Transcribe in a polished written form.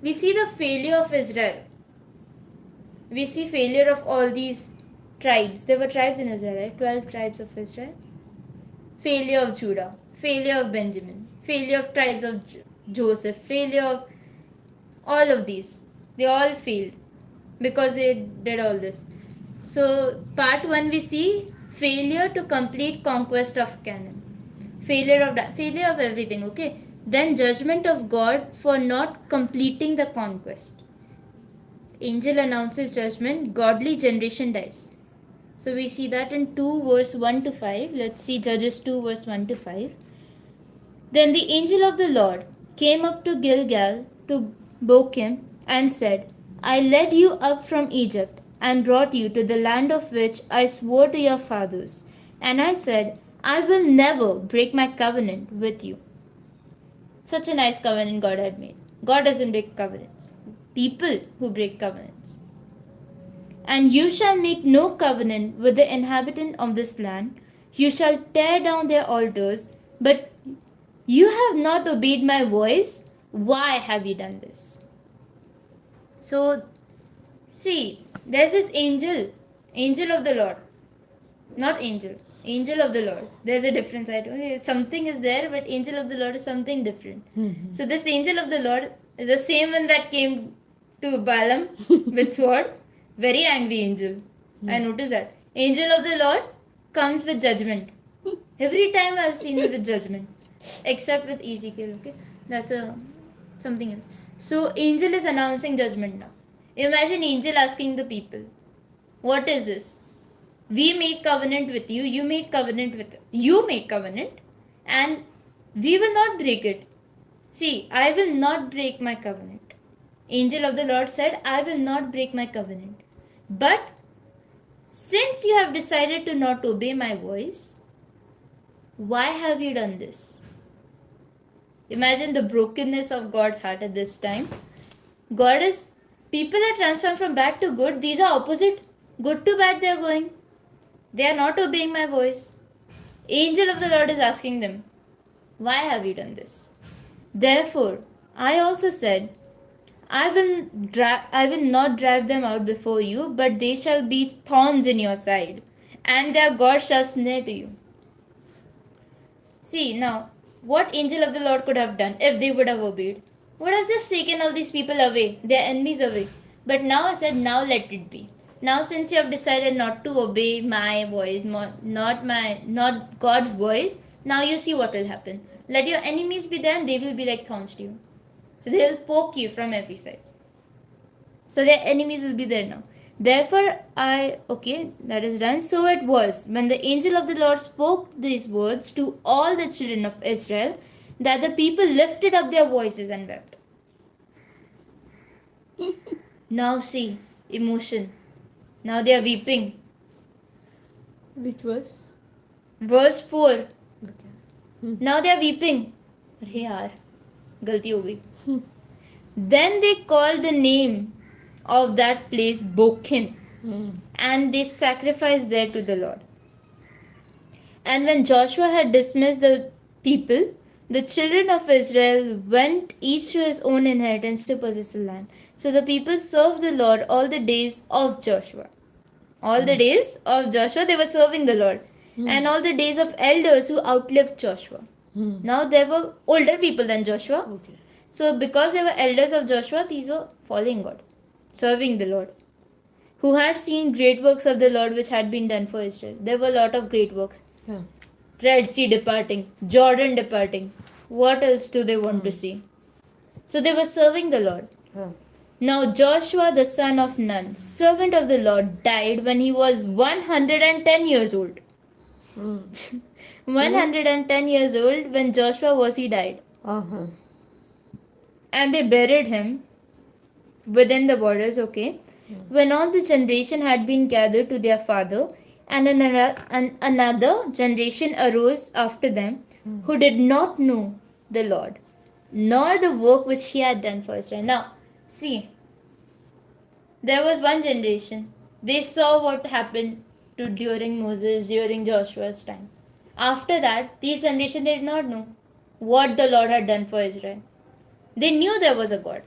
we see the failure of Israel. We see failure of all these tribes. There were tribes in Israel, right? 12 tribes of Israel. Failure of Judah, failure of Benjamin, failure of tribes of Joseph, failure of all of these. They all failed because they did all this. So, part 1 we see failure to complete conquest of Canaan. Failure of that, failure of everything, okay? Then judgment of God for not completing the conquest. Angel announces judgment, godly generation dies. So we see that in 2 verse 1 to 5. Let's see Judges 2 verse 1 to 5. Then the angel of the Lord came up to Gilgal to Bochim and said, I led you up from Egypt and brought you to the land of which I swore to your fathers. And I said, I will never break my covenant with you. Such a nice covenant God had made. God doesn't break covenants. People who break covenants. And you shall make no covenant with the inhabitant of this land. You shall tear down their altars, but you have not obeyed my voice. Why have you done this? So, see, there's this angel of the Lord. Not angel of the Lord. There's a difference. I don't know. Something is there, but angel of the Lord is something different. So, this angel of the Lord is the same one that came to Balaam with sword. Very angry angel. I noticed that. Angel of the Lord comes with judgment. Every time I've seen it with judgment. Except with Ezekiel, okay? That's something else. So angel is announcing judgment now. Imagine angel asking the people, what is this? We made covenant with you, you made covenant, and we will not break it. See, I will not break my covenant. Angel of the Lord said, I will not break my covenant. But since you have decided to not obey my voice, why have you done this? Imagine the brokenness of God's heart at this time. People are transformed from bad to good. These are opposite. Good to bad they are going. They are not obeying my voice. Angel of the Lord is asking them, why have you done this? Therefore, I also said, I will not drive them out before you, but they shall be thorns in your side, and their God shall snare to you. See, now, what angel of the Lord could have done if they would have obeyed? Would have just taken all these people away, their enemies away. But now I said, now let it be. Now since you have decided not to obey my voice, not God's voice, now you see what will happen. Let your enemies be there and they will be like thorns to you. So they will poke you from every side. So their enemies will be there now. Therefore, that is done. So it was, when the angel of the Lord spoke these words to all the children of Israel, that the people lifted up their voices and wept. Now see, emotion. Now they are weeping. Which was? Verse 4. Okay. Now they are weeping. अरे यार, गलती हो गई. Then they called the name of that place Bochim, and they sacrificed there to the Lord. And when Joshua had dismissed the people, the children of Israel went each to his own inheritance to possess the land. So the people served the Lord all the days of Joshua. All the days of Joshua, they were serving the Lord. And all the days of elders who outlived Joshua. Now there were older people than Joshua. Okay. So because they were elders of Joshua, these were following God, serving the Lord, who had seen great works of the Lord which had been done for Israel. There were a lot of great works. Yeah. Red Sea departing, Jordan departing. What else do they want to see? So they were serving the Lord. Yeah. Now Joshua the son of Nun, servant of the Lord, died when he was 110 years old. 110 years old when Joshua was, he died. Uh-huh. And they buried him within the borders, okay? When all the generation had been gathered to their father, and another generation arose after them, who did not know the Lord, nor the work which he had done for Israel. Now, see, there was one generation. They saw what happened during Moses, during Joshua's time. After that, these generation, they did not know what the Lord had done for Israel. They knew there was a God.